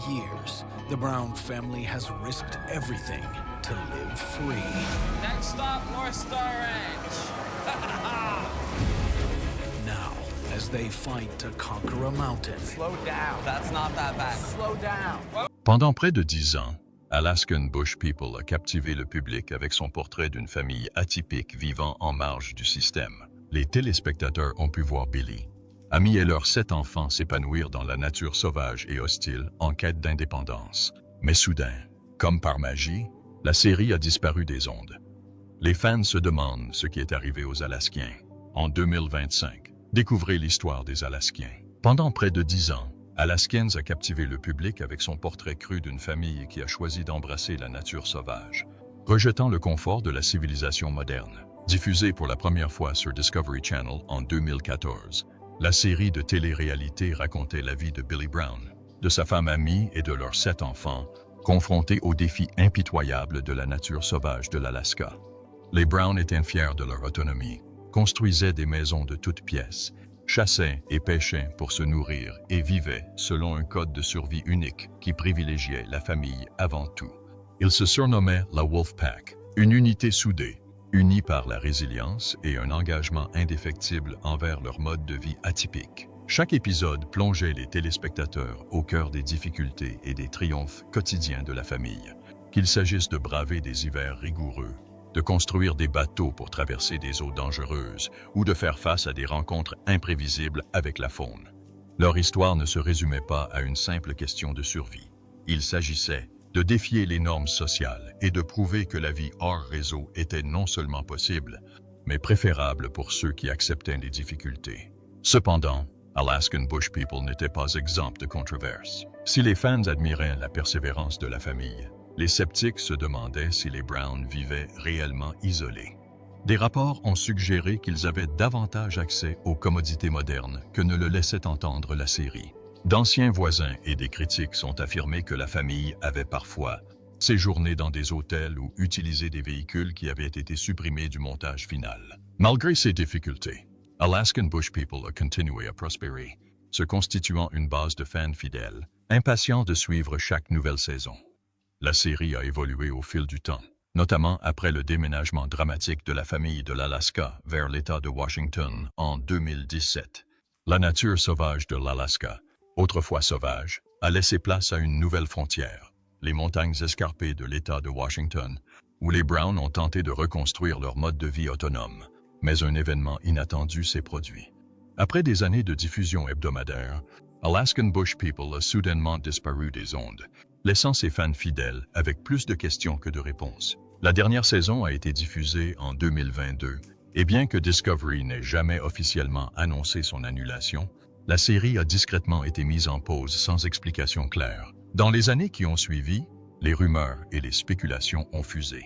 years, the Brown family has risked everything to live free. Next stop, North Star Ranch. Now, as they fight to conquer a mountain, Slow down. That's not that bad. Slow down. Pendant près de 10 ans, Alaskan Bush People a captivé le public avec son portrait d'une famille atypique vivant en marge du système. Les téléspectateurs ont pu voir Billy, Amy et leurs 7 enfants s'épanouir dans la nature sauvage et hostile en quête d'indépendance. Mais soudain, comme par magie, la série a disparu des ondes. Les fans se demandent ce qui est arrivé aux Alaskiens. En 2025, découvrez l'histoire des Alaskiens. Pendant près de 10 ans, Alaskans a captivé le public avec son portrait cru d'une famille qui a choisi d'embrasser la nature sauvage, rejetant le confort de la civilisation moderne. Diffusée pour la première fois sur Discovery Channel en 2014, la série de télé-réalité racontait la vie de Billy Brown, de sa femme Amy et de leurs 7 enfants, confrontés aux défis impitoyables de la nature sauvage de l'Alaska. Les Brown étaient fiers de leur autonomie, construisaient des maisons de toutes pièces, chassaient et pêchaient pour se nourrir et vivaient selon un code de survie unique qui privilégiait la famille avant tout. Ils se surnommaient la Wolfpack, une unité soudée, unis par la résilience et un engagement indéfectible envers leur mode de vie atypique. Chaque épisode plongeait les téléspectateurs au cœur des difficultés et des triomphes quotidiens de la famille, qu'il s'agisse de braver des hivers rigoureux, de construire des bateaux pour traverser des eaux dangereuses ou de faire face à des rencontres imprévisibles avec la faune. Leur histoire ne se résumait pas à une simple question de survie. Il s'agissait de défier les normes sociales et de prouver que la vie hors réseau était non seulement possible, mais préférable pour ceux qui acceptaient les difficultés. Cependant, Alaskan Bush People n'était pas exempt de controverses. Si les fans admiraient la persévérance de la famille, les sceptiques se demandaient si les Brown vivaient réellement isolés. Des rapports ont suggéré qu'ils avaient davantage accès aux commodités modernes que ne le laissait entendre la série. D'anciens voisins et des critiques sont affirmés que la famille avait parfois séjourné dans des hôtels ou utilisé des véhicules qui avaient été supprimés du montage final. Malgré ces difficultés, Alaskan Bush People a continué à prospérer, se constituant une base de fans fidèles, impatients de suivre chaque nouvelle saison. La série a évolué au fil du temps, notamment après le déménagement dramatique de la famille de l'Alaska vers l'État de Washington en 2017. La nature sauvage de l'Alaska, autrefois sauvage, a laissé place à une nouvelle frontière, les montagnes escarpées de l'État de Washington, où les Brown ont tenté de reconstruire leur mode de vie autonome, mais un événement inattendu s'est produit. Après des années de diffusion hebdomadaire, Alaskan Bush People a soudainement disparu des ondes, laissant ses fans fidèles avec plus de questions que de réponses. La dernière saison a été diffusée en 2022, et bien que Discovery n'ait jamais officiellement annoncé son annulation, la série a discrètement été mise en pause sans explication claire. Dans les années qui ont suivi, les rumeurs et les spéculations ont fusé.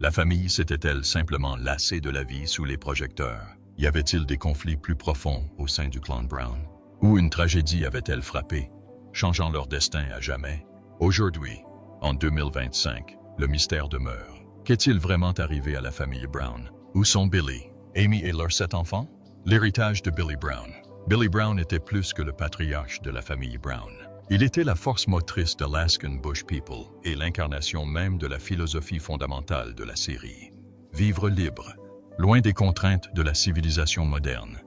La famille s'était-elle simplement lassée de la vie sous les projecteurs? Y avait-il des conflits plus profonds au sein du clan Brown? Ou une tragédie avait-elle frappé, changeant leur destin à jamais? Aujourd'hui, en 2025, le mystère demeure. Qu'est-il vraiment arrivé à la famille Brown? Où sont Billy, Amy et leurs 7 enfants? L'héritage de Billy Brown. Billy Brown était plus que le patriarche de la famille Brown. Il était la force motrice d'Alaskan Bush People et l'incarnation même de la philosophie fondamentale de la série. Vivre libre, loin des contraintes de la civilisation moderne.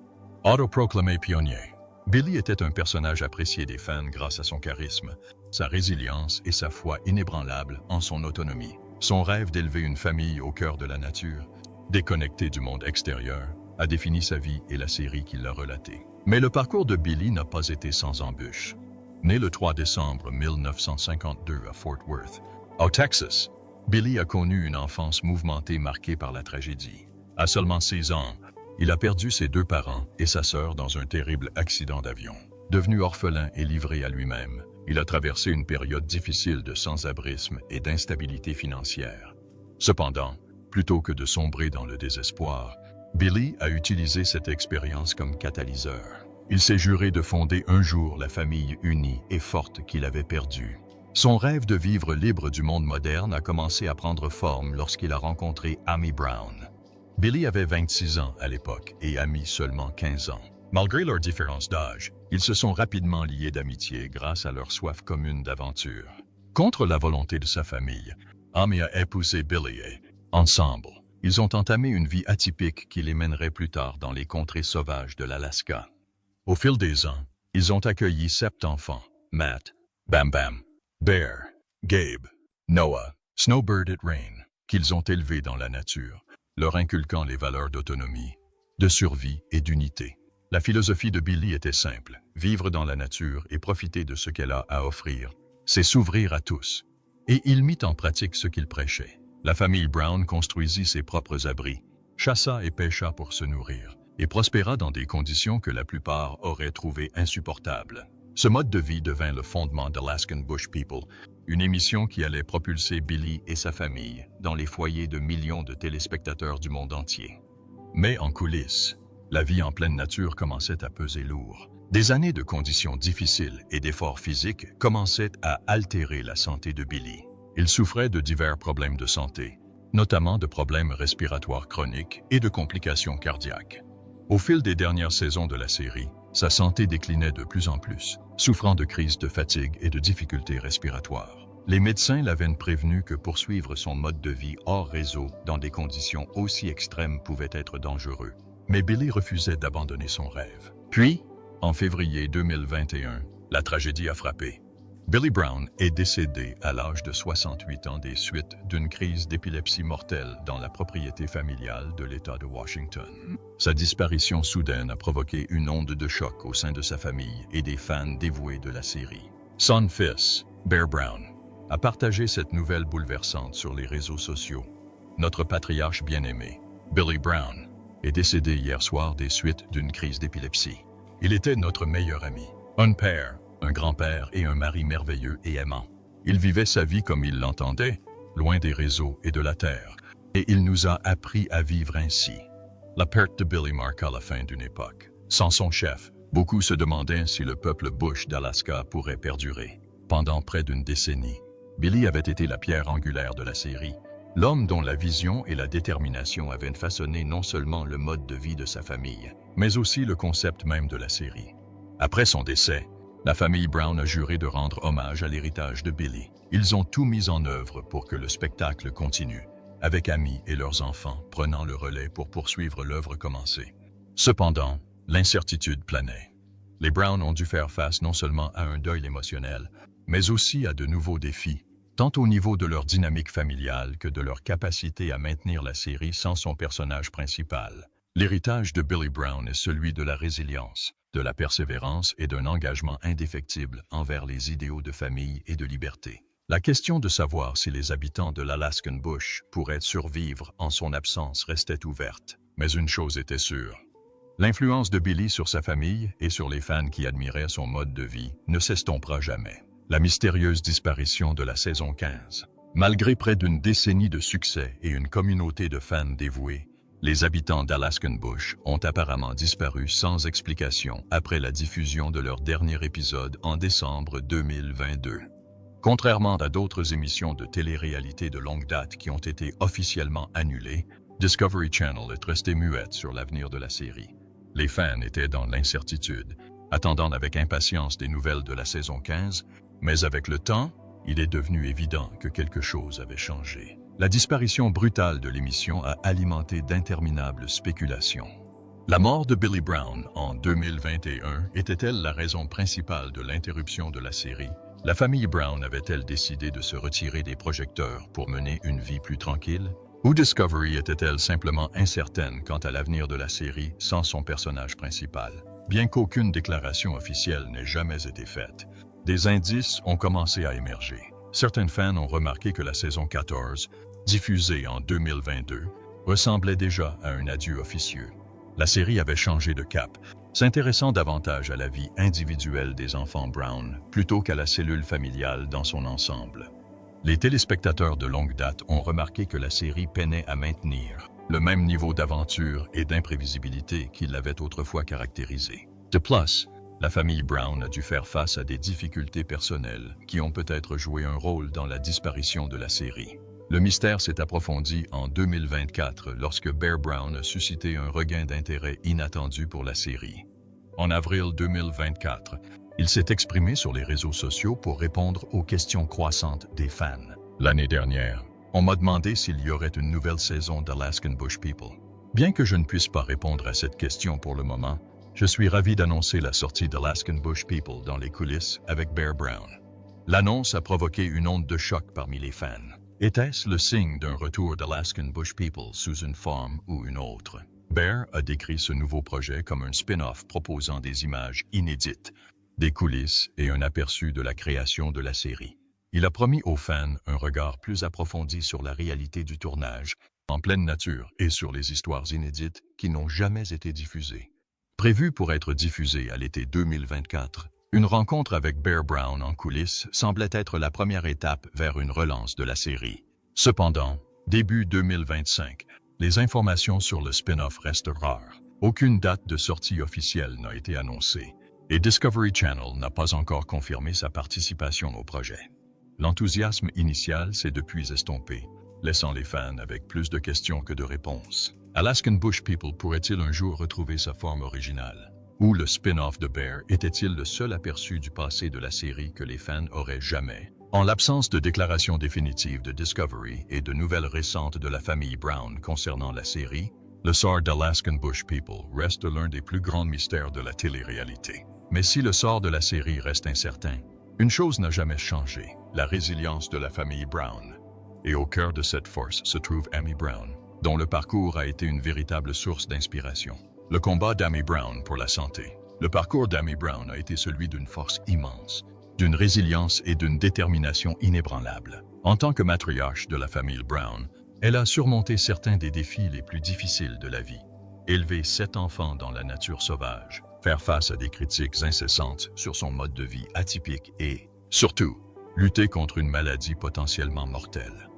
Autoproclamé pionnier, Billy était un personnage apprécié des fans grâce à son charisme, sa résilience et sa foi inébranlable en son autonomie. Son rêve d'élever une famille au cœur de la nature, déconnectée du monde extérieur, a défini sa vie et la série qui l'a relatée. Mais le parcours de Billy n'a pas été sans embûches. Né le 3 décembre 1952 à Fort Worth, au Texas, Billy a connu une enfance mouvementée marquée par la tragédie. À seulement 6 ans, il a perdu ses 2 parents et sa sœur dans un terrible accident d'avion. Devenu orphelin et livré à lui-même, il a traversé une période difficile de sans-abrisme et d'instabilité financière. Cependant, plutôt que de sombrer dans le désespoir, Billy a utilisé cette expérience comme catalyseur. Il s'est juré de fonder un jour la famille unie et forte qu'il avait perdue. Son rêve de vivre libre du monde moderne a commencé à prendre forme lorsqu'il a rencontré Amy Brown. Billy avait 26 ans à l'époque et Amy seulement 15 ans. Malgré leur différence d'âge, Ils se sont rapidement liés d'amitié grâce à leur soif commune d'aventure. Contre la volonté de sa famille, Amy a épousé Billy et, ensemble, ils ont entamé une vie atypique qui les mènerait plus tard dans les contrées sauvages de l'Alaska. Au fil des ans, ils ont accueilli 7 enfants, Matt, Bam Bam, Bear, Gabe, Noah, Snowbird et Rain, qu'ils ont élevés dans la nature, leur inculquant les valeurs d'autonomie, de survie et d'unité. La philosophie de Billy était simple, vivre dans la nature et profiter de ce qu'elle a à offrir, c'est s'ouvrir à tous. Et il mit en pratique ce qu'il prêchait. La famille Brown construisit ses propres abris, chassa et pêcha pour se nourrir, et prospéra dans des conditions que la plupart auraient trouvées insupportables. Ce mode de vie devint le fondement d'Alaskan Bush People, une émission qui allait propulser Billy et sa famille dans les foyers de millions de téléspectateurs du monde entier. Mais en coulisses, la vie en pleine nature commençait à peser lourd. Des années de conditions difficiles et d'efforts physiques commençaient à altérer la santé de Billy. Il souffrait de divers problèmes de santé, notamment de problèmes respiratoires chroniques et de complications cardiaques. Au fil des dernières saisons de la série, sa santé déclinait de plus en plus, souffrant de crises de fatigue et de difficultés respiratoires. Les médecins l'avaient prévenu que poursuivre son mode de vie hors réseau dans des conditions aussi extrêmes pouvait être dangereux. Mais Billy refusait d'abandonner son rêve. Puis, en février 2021, la tragédie a frappé. Billy Brown est décédé à l'âge de 68 ans des suites d'une crise d'épilepsie mortelle dans la propriété familiale de l'État de Washington. Sa disparition soudaine a provoqué une onde de choc au sein de sa famille et des fans dévoués de la série. Son fils, Bear Brown, a partagé cette nouvelle bouleversante sur les réseaux sociaux. Notre patriarche bien-aimé, Billy Brown, est décédé hier soir des suites d'une crise d'épilepsie. Il était notre meilleur ami, un père, un grand-père et un mari merveilleux et aimant. Il vivait sa vie comme il l'entendait, loin des réseaux et de la terre, et il nous a appris à vivre ainsi. La perte de Billy marqua la fin d'une époque. Sans son chef, beaucoup se demandaient si le peuple Bush d'Alaska pourrait perdurer. Pendant près d'une décennie, Billy avait été la pierre angulaire de la série, l'homme dont la vision et la détermination avaient façonné non seulement le mode de vie de sa famille, mais aussi le concept même de la série. Après son décès, la famille Brown a juré de rendre hommage à l'héritage de Billy. Ils ont tout mis en œuvre pour que le spectacle continue, avec Amy et leurs enfants prenant le relais pour poursuivre l'œuvre commencée. Cependant, l'incertitude planait. Les Brown ont dû faire face non seulement à un deuil émotionnel, mais aussi à de nouveaux défis, tant au niveau de leur dynamique familiale que de leur capacité à maintenir la série sans son personnage principal. L'héritage de Billy Brown est celui de la résilience, de la persévérance et d'un engagement indéfectible envers les idéaux de famille et de liberté. La question de savoir si les habitants de l'Alaskan Bush pourraient survivre en son absence restait ouverte. Mais une chose était sûre. L'influence de Billy sur sa famille et sur les fans qui admiraient son mode de vie ne s'estompera jamais. La mystérieuse disparition de la saison 15. Malgré près d'une décennie de succès et une communauté de fans dévoués, les habitants d'Alaskan Bush ont apparemment disparu sans explication après la diffusion de leur dernier épisode en décembre 2022. Contrairement à d'autres émissions de télé-réalité de longue date qui ont été officiellement annulées, Discovery Channel est resté muette sur l'avenir de la série. Les fans étaient dans l'incertitude, attendant avec impatience des nouvelles de la saison 15, mais avec le temps, il est devenu évident que quelque chose avait changé. La disparition brutale de l'émission a alimenté d'interminables spéculations. La mort de Billy Brown en 2021 était-elle la raison principale de l'interruption de la série? La famille Brown avait-elle décidé de se retirer des projecteurs pour mener une vie plus tranquille? Ou Discovery était-elle simplement incertaine quant à l'avenir de la série sans son personnage principal? Bien qu'aucune déclaration officielle n'ait jamais été faite, des indices ont commencé à émerger. Certains fans ont remarqué que la saison 14, diffusée en 2022, ressemblait déjà à un adieu officieux. La série avait changé de cap, s'intéressant davantage à la vie individuelle des enfants Brown plutôt qu'à la cellule familiale dans son ensemble. Les téléspectateurs de longue date ont remarqué que la série peinait à maintenir le même niveau d'aventure et d'imprévisibilité qui l'avait autrefois caractérisé. De plus, la famille Brown a dû faire face à des difficultés personnelles qui ont peut-être joué un rôle dans la disparition de la série. Le mystère s'est approfondi en 2024 lorsque Bear Brown a suscité un regain d'intérêt inattendu pour la série. En avril 2024, il s'est exprimé sur les réseaux sociaux pour répondre aux questions croissantes des fans. L'année dernière, on m'a demandé s'il y aurait une nouvelle saison d'Alaskan Bush People. Bien que je ne puisse pas répondre à cette question pour le moment, je suis ravi d'annoncer la sortie d'Alaskan Bush People dans les coulisses avec Bear Brown. L'annonce a provoqué une onde de choc parmi les fans. Était-ce le signe d'un retour d'Alaskan Bush People sous une forme ou une autre? Bear a décrit ce nouveau projet comme un spin-off proposant des images inédites, des coulisses et un aperçu de la création de la série. Il a promis aux fans un regard plus approfondi sur la réalité du tournage, en pleine nature et sur les histoires inédites qui n'ont jamais été diffusées. Prévu pour être diffusé à l'été 2024, une rencontre avec Bear Brown en coulisses semblait être la première étape vers une relance de la série. Cependant, début 2025, les informations sur le spin-off restent rares. Aucune date de sortie officielle n'a été annoncée, et Discovery Channel n'a pas encore confirmé sa participation au projet. L'enthousiasme initial s'est depuis estompé, laissant les fans avec plus de questions que de réponses. Alaskan Bush People pourrait-il un jour retrouver sa forme originale? Ou le spin-off de Bear était-il le seul aperçu du passé de la série que les fans auraient jamais? En l'absence de déclaration définitive de Discovery et de nouvelles récentes de la famille Brown concernant la série, le sort d'Alaskan Bush People reste l'un des plus grands mystères de la télé-réalité. Mais si le sort de la série reste incertain, une chose n'a jamais changé, la résilience de la famille Brown. Et au cœur de cette force se trouve Amy Brown, dont le parcours a été une véritable source d'inspiration. Le combat d'Amy Brown pour la santé. Le parcours d'Amy Brown a été celui d'une force immense, d'une résilience et d'une détermination inébranlables. En tant que matriarche de la famille Brown, elle a surmonté certains des défis les plus difficiles de la vie. Élever 7 enfants dans la nature sauvage, faire face à des critiques incessantes sur son mode de vie atypique et, surtout, lutter contre une maladie potentiellement mortelle.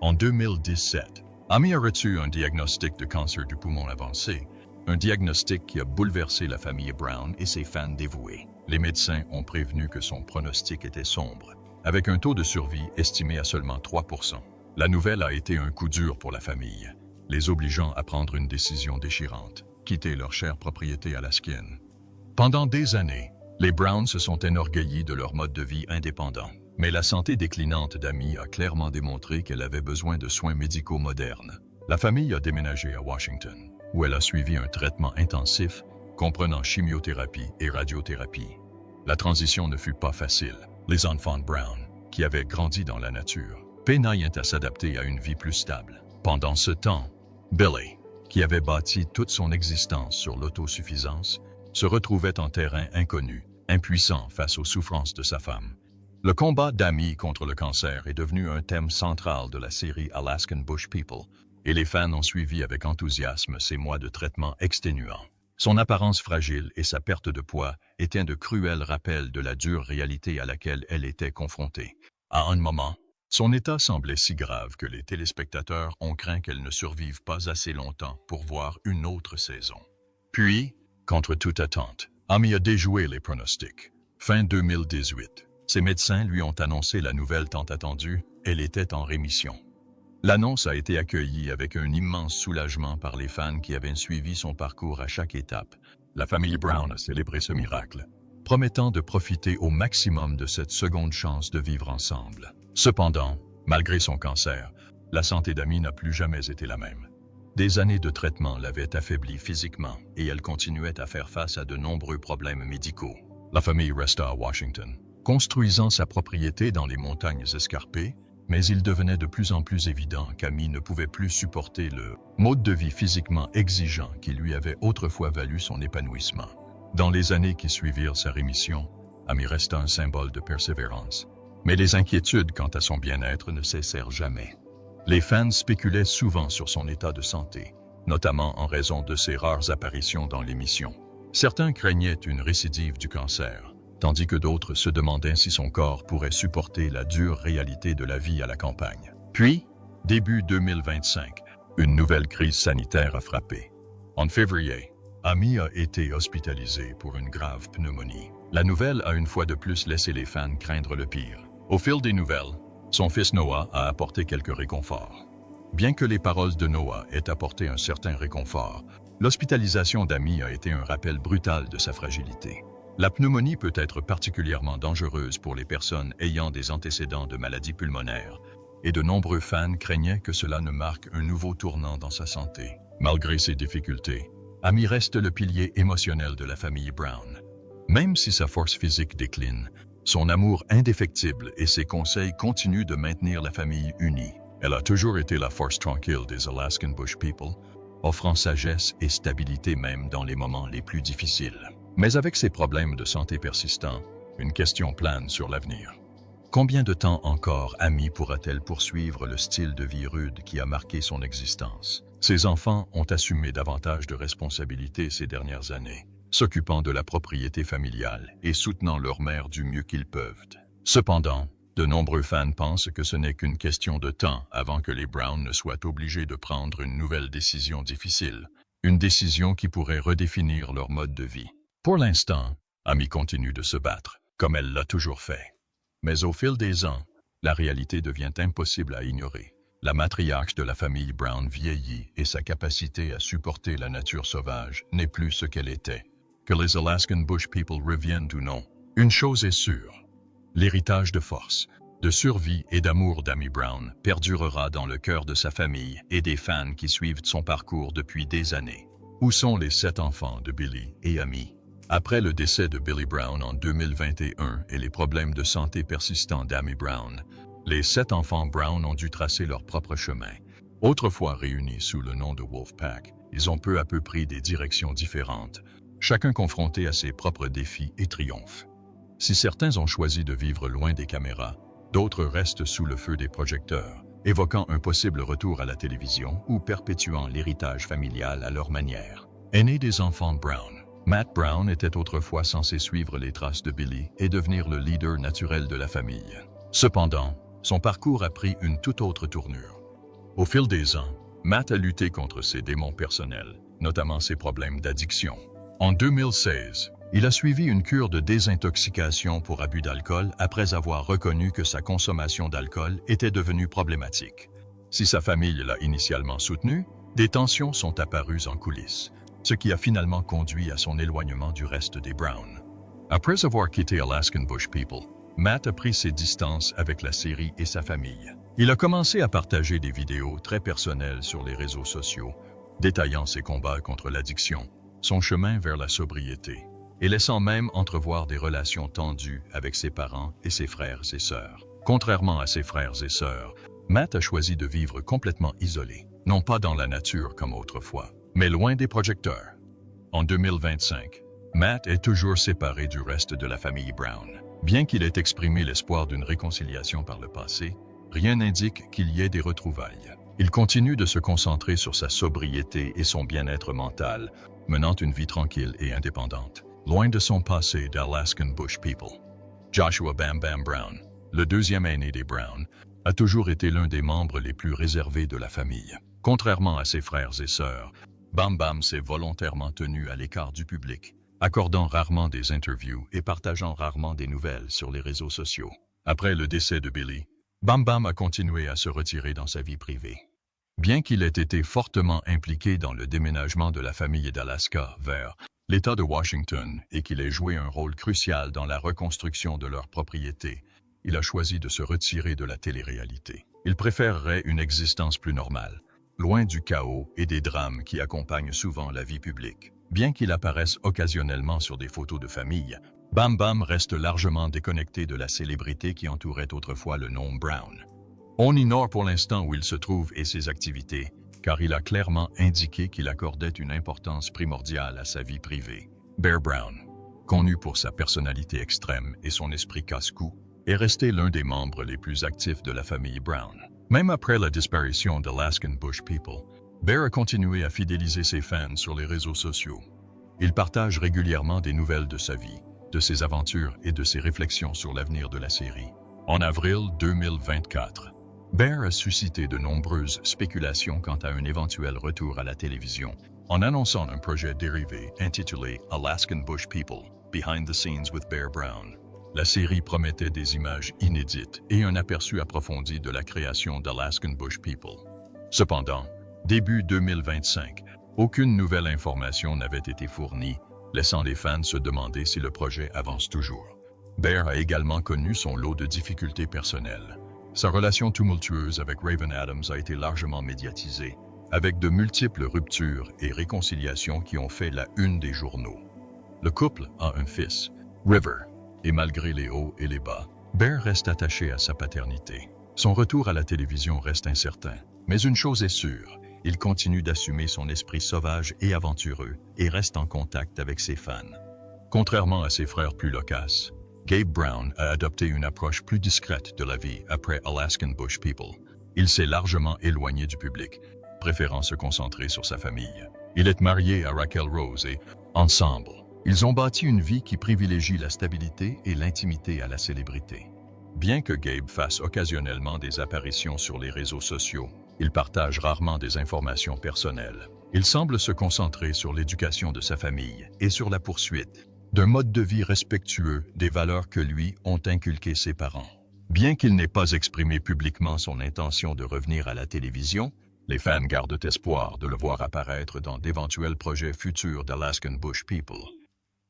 En 2017, Amy a reçu un diagnostic de cancer du poumon avancé, un diagnostic qui a bouleversé la famille Brown et ses fans dévoués. Les médecins ont prévenu que son pronostic était sombre, avec un taux de survie estimé à seulement 3%. La nouvelle a été un coup dur pour la famille, les obligeant à prendre une décision déchirante, quitter leur chère propriété alaskienne. Pendant des années, les Browns se sont enorgueillis de leur mode de vie indépendant. Mais la santé déclinante d'Amy a clairement démontré qu'elle avait besoin de soins médicaux modernes. La famille a déménagé à Washington, où elle a suivi un traitement intensif, comprenant chimiothérapie et radiothérapie. La transition ne fut pas facile. Les enfants de Brown, qui avaient grandi dans la nature, peinaient à s'adapter à une vie plus stable. Pendant ce temps, Billy, qui avait bâti toute son existence sur l'autosuffisance, se retrouvait en terrain inconnu, impuissant face aux souffrances de sa femme. Le combat d'Amy contre le cancer est devenu un thème central de la série Alaskan Bush People, et les fans ont suivi avec enthousiasme ces mois de traitement exténuants. Son apparence fragile et sa perte de poids étaient de cruels rappels de la dure réalité à laquelle elle était confrontée. À un moment, son état semblait si grave que les téléspectateurs ont craint qu'elle ne survive pas assez longtemps pour voir une autre saison. Puis, contre toute attente, Amy a déjoué les pronostics. Fin 2018. Ses médecins lui ont annoncé la nouvelle tant attendue, elle était en rémission. L'annonce a été accueillie avec un immense soulagement par les fans qui avaient suivi son parcours à chaque étape. La famille Brown a célébré ce miracle, promettant de profiter au maximum de cette seconde chance de vivre ensemble. Cependant, malgré son cancer, la santé d'Amy n'a plus jamais été la même. Des années de traitement l'avaient affaiblie physiquement et elle continuait à faire face à de nombreux problèmes médicaux. La famille resta à Washington, construisant sa propriété dans les montagnes escarpées, mais il devenait de plus en plus évident qu'Amy ne pouvait plus supporter le mode de vie physiquement exigeant qui lui avait autrefois valu son épanouissement. Dans les années qui suivirent sa rémission, Amy resta un symbole de persévérance, mais les inquiétudes quant à son bien-être ne cessèrent jamais. Les fans spéculaient souvent sur son état de santé, notamment en raison de ses rares apparitions dans l'émission. Certains craignaient une récidive du cancer, tandis que d'autres se demandaient si son corps pourrait supporter la dure réalité de la vie à la campagne. Puis, début 2025, une nouvelle crise sanitaire a frappé. En février, Amy a été hospitalisée pour une grave pneumonie. La nouvelle a une fois de plus laissé les fans craindre le pire. Au fil des nouvelles, son fils Noah a apporté quelques réconforts. Bien que les paroles de Noah aient apporté un certain réconfort, L'hospitalisation d'Amy a été un rappel brutal de sa fragilité. La pneumonie peut être particulièrement dangereuse pour les personnes ayant des antécédents de maladies pulmonaires, et de nombreux fans craignaient que cela ne marque un nouveau tournant dans sa santé. Malgré ces difficultés, Amy reste le pilier émotionnel de la famille Brown. Même si sa force physique décline, son amour indéfectible et ses conseils continuent de maintenir la famille unie. Elle a toujours été la force tranquille des Alaskan Bush People, offrant sagesse et stabilité même dans les moments les plus difficiles. Mais avec ses problèmes de santé persistants, une question plane sur l'avenir. Combien de temps encore Amy pourra-t-elle poursuivre le style de vie rude qui a marqué son existence? Ses enfants ont assumé davantage de responsabilités ces dernières années, s'occupant de la propriété familiale et soutenant leur mère du mieux qu'ils peuvent. Cependant, de nombreux fans pensent que ce n'est qu'une question de temps avant que les Brown ne soient obligés de prendre une nouvelle décision difficile, une décision qui pourrait redéfinir leur mode de vie. Pour l'instant, Amy continue de se battre, comme elle l'a toujours fait. Mais au fil des ans, la réalité devient impossible à ignorer. La matriarche de la famille Brown vieillit et sa capacité à supporter la nature sauvage n'est plus ce qu'elle était. Que les Alaskan Bush People reviennent ou non, une chose est sûre. L'héritage de force, de survie et d'amour d'Amy Brown perdurera dans le cœur de sa famille et des fans qui suivent son parcours depuis des années. Où sont les 7 enfants de Billy et Amy? Après le décès de Billy Brown en 2021 et les problèmes de santé persistants d'Amy Brown, les 7 enfants Brown ont dû tracer leur propre chemin. Autrefois réunis sous le nom de Wolfpack, ils ont peu à peu pris des directions différentes, chacun confronté à ses propres défis et triomphes. Si certains ont choisi de vivre loin des caméras, d'autres restent sous le feu des projecteurs, évoquant un possible retour à la télévision ou perpétuant l'héritage familial à leur manière. Aîné des enfants Brown, Matt Brown était autrefois censé suivre les traces de Billy et devenir le leader naturel de la famille. Cependant, son parcours a pris une toute autre tournure. Au fil des ans, Matt a lutté contre ses démons personnels, notamment ses problèmes d'addiction. En 2016, il a suivi une cure de désintoxication pour abus d'alcool après avoir reconnu que sa consommation d'alcool était devenue problématique. Si sa famille l'a initialement soutenu, des tensions sont apparues en coulisses, ce qui a finalement conduit à son éloignement du reste des Brown. Après avoir quitté Alaskan Bush People, Matt a pris ses distances avec la série et sa famille. Il a commencé à partager des vidéos très personnelles sur les réseaux sociaux, détaillant ses combats contre l'addiction, son chemin vers la sobriété, et laissant même entrevoir des relations tendues avec ses parents et ses frères et sœurs. Contrairement à ses frères et sœurs, Matt a choisi de vivre complètement isolé, non pas dans la nature comme autrefois, mais loin des projecteurs. En 2025, Matt est toujours séparé du reste de la famille Brown. Bien qu'il ait exprimé l'espoir d'une réconciliation par le passé, rien n'indique qu'il y ait des retrouvailles. Il continue de se concentrer sur sa sobriété et son bien-être mental, menant une vie tranquille et indépendante, loin de son passé d'Alaskan Bush People. Joshua Bam Bam Brown, le deuxième aîné des Brown, a toujours été l'un des membres les plus réservés de la famille. Contrairement à ses frères et sœurs, Bam Bam s'est volontairement tenu à l'écart du public, accordant rarement des interviews et partageant rarement des nouvelles sur les réseaux sociaux. Après le décès de Billy, Bam Bam a continué à se retirer dans sa vie privée. Bien qu'il ait été fortement impliqué dans le déménagement de la famille d'Alaska vers l'État de Washington et qu'il ait joué un rôle crucial dans la reconstruction de leur propriété, il a choisi de se retirer de la télé-réalité. Il préférerait une existence plus normale, loin du chaos et des drames qui accompagnent souvent la vie publique. Bien qu'il apparaisse occasionnellement sur des photos de famille, Bam Bam reste largement déconnecté de la célébrité qui entourait autrefois le nom Brown. On ignore pour l'instant où il se trouve et ses activités, car il a clairement indiqué qu'il accordait une importance primordiale à sa vie privée. Bear Brown, connu pour sa personnalité extrême et son esprit casse-cou, est resté l'un des membres les plus actifs de la famille Brown. Même après la disparition d'Alaskan Bush People, Bear a continué à fidéliser ses fans sur les réseaux sociaux. Il partage régulièrement des nouvelles de sa vie, de ses aventures et de ses réflexions sur l'avenir de la série. En avril 2024, Bear a suscité de nombreuses spéculations quant à un éventuel retour à la télévision, en annonçant un projet dérivé intitulé Alaskan Bush People, Behind the Scenes with Bear Brown. La série promettait des images inédites et un aperçu approfondi de la création d'Alaskan Bush People. Cependant, début 2025, Aucune nouvelle information n'avait été fournie, laissant les fans se demander si le projet avance toujours. Bear a également connu son lot de difficultés personnelles. Sa relation tumultueuse avec Raven Adams a été largement médiatisée, avec de multiples ruptures et réconciliations qui ont fait la une des journaux. Le couple a un fils, River, et malgré les hauts et les bas, Bear reste attaché à sa paternité. Son retour à la télévision reste incertain, mais une chose est sûre, il continue d'assumer son esprit sauvage et aventureux et reste en contact avec ses fans. Contrairement à ses frères plus loquaces, Gabe Brown a adopté une approche plus discrète de la vie après Alaskan Bush People. Il s'est largement éloigné du public, préférant se concentrer sur sa famille. Il est marié à Raquel Rose et, ensemble, ils ont bâti une vie qui privilégie la stabilité et l'intimité à la célébrité. Bien que Gabe fasse occasionnellement des apparitions sur les réseaux sociaux, il partage rarement des informations personnelles. Il semble se concentrer sur l'éducation de sa famille et sur la poursuite d'un mode de vie respectueux des valeurs que lui ont inculquées ses parents. Bien qu'il n'ait pas exprimé publiquement son intention de revenir à la télévision, les fans gardent espoir de le voir apparaître dans d'éventuels projets futurs d'Alaskan Bush People.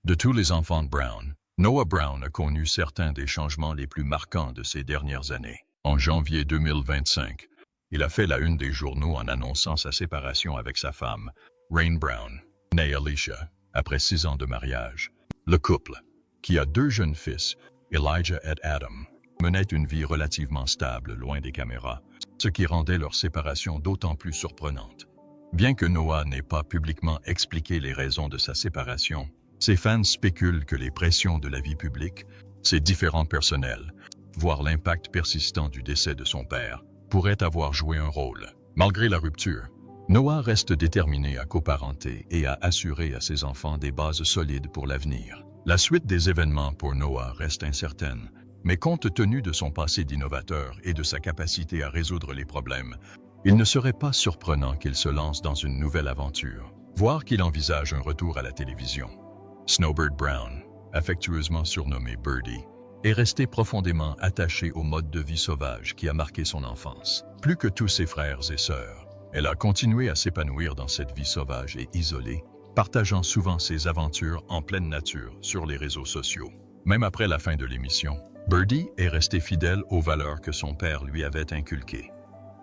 De tous les enfants de Brown, Noah Brown a connu certains des changements les plus marquants de ces dernières années. En janvier 2025, il a fait la une des journaux en annonçant sa séparation avec sa femme, Rain Brown, née Alicia, après 6 ans de mariage. Le couple, qui a 2 jeunes fils, Elijah et Adam, menait une vie relativement stable loin des caméras, ce qui rendait leur séparation d'autant plus surprenante. Bien que Noah n'ait pas publiquement expliqué les raisons de sa séparation, ses fans spéculent que les pressions de la vie publique, ses différends personnels, voire l'impact persistant du décès de son père, pourraient avoir joué un rôle. Malgré la rupture, Noah reste déterminé à coparenter et à assurer à ses enfants des bases solides pour l'avenir. La suite des événements pour Noah reste incertaine, mais compte tenu de son passé d'innovateur et de sa capacité à résoudre les problèmes, il ne serait pas surprenant qu'il se lance dans une nouvelle aventure, voire qu'il envisage un retour à la télévision. Snowbird Brown, affectueusement surnommé Birdie, est resté profondément attaché au mode de vie sauvage qui a marqué son enfance. Plus que tous ses frères et sœurs, elle a continué à s'épanouir dans cette vie sauvage et isolée, partageant souvent ses aventures en pleine nature sur les réseaux sociaux. Même après la fin de l'émission, Birdie est restée fidèle aux valeurs que son père lui avait inculquées.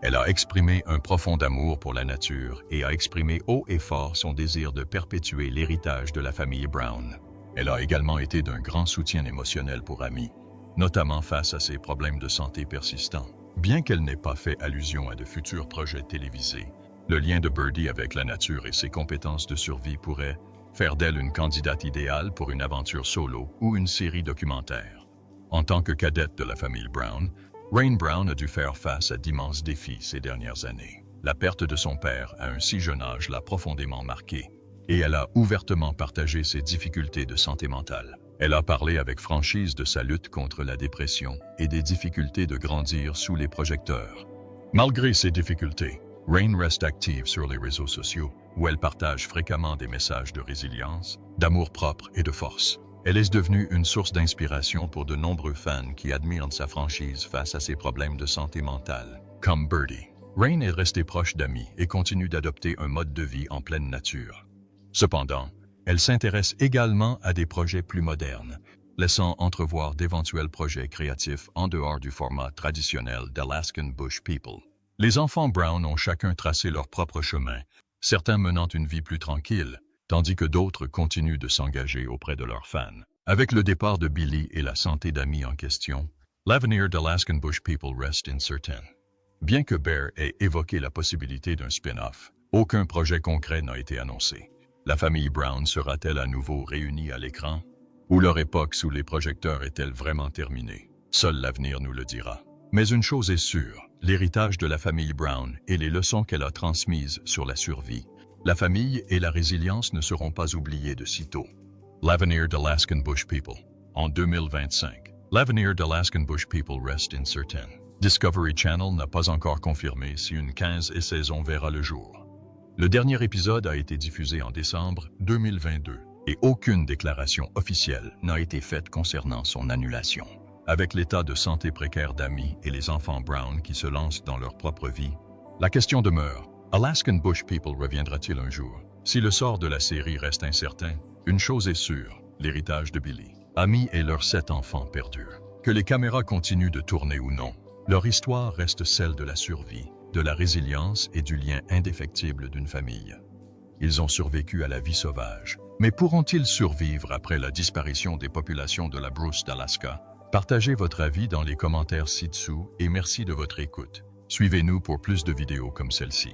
Elle a exprimé un profond amour pour la nature et a exprimé haut et fort son désir de perpétuer l'héritage de la famille Brown. Elle a également été d'un grand soutien émotionnel pour Amy, notamment face à ses problèmes de santé persistants. Bien qu'elle n'ait pas fait allusion à de futurs projets télévisés, le lien de Birdie avec la nature et ses compétences de survie pourrait faire d'elle une candidate idéale pour une aventure solo ou une série documentaire. En tant que cadette de la famille Brown, Rain Brown a dû faire face à d'immenses défis ces dernières années. La perte de son père à un si jeune âge l'a profondément marquée, et elle a ouvertement partagé ses difficultés de santé mentale. Elle a parlé avec franchise de sa lutte contre la dépression et des difficultés de grandir sous les projecteurs. Malgré ces difficultés, Rain reste active sur les réseaux sociaux, où elle partage fréquemment des messages de résilience, d'amour-propre et de force. Elle est devenue une source d'inspiration pour de nombreux fans qui admirent sa franchise face à ses problèmes de santé mentale, comme Birdie. Rain est restée proche d'Amy et continue d'adopter un mode de vie en pleine nature. Cependant, elle s'intéresse également à des projets plus modernes, laissant entrevoir d'éventuels projets créatifs en dehors du format traditionnel d'Alaskan Bush People. Les enfants Brown ont chacun tracé leur propre chemin, certains menant une vie plus tranquille, tandis que d'autres continuent de s'engager auprès de leurs fans. Avec le départ de Billy et la santé d'Amy en question, l'avenir d'Alaskan Bush People reste incertain. Bien que Bear ait évoqué la possibilité d'un spin-off, aucun projet concret n'a été annoncé. La famille Brown sera-t-elle à nouveau réunie à l'écran? Ou leur époque sous les projecteurs est-elle vraiment terminée? Seul l'avenir nous le dira. Mais une chose est sûre, l'héritage de la famille Brown et les leçons qu'elle a transmises sur la survie, la famille et la résilience ne seront pas oubliées de sitôt. L'avenir d'Alaskan Bush People. En 2025, l'avenir d'Alaskan Bush People reste incertain. Discovery Channel n'a pas encore confirmé si une 15e saison verra le jour. Le dernier épisode a été diffusé en décembre 2022 et aucune déclaration officielle n'a été faite concernant son annulation. Avec l'état de santé précaire d'Amy et les enfants Brown qui se lancent dans leur propre vie, la question demeure, Alaskan Bush People reviendra-t-il un jour? Si le sort de la série reste incertain, une chose est sûre, l'héritage de Billy, Amy et leurs 7 enfants perdus. Que les caméras continuent de tourner ou non, leur histoire reste celle de la survie, de la résilience et du lien indéfectible d'une famille. Ils ont survécu à la vie sauvage, mais pourront-ils survivre après la disparition des populations de la brousse d'Alaska? Partagez votre avis dans les commentaires ci-dessous et merci de votre écoute. Suivez-nous pour plus de vidéos comme celle-ci.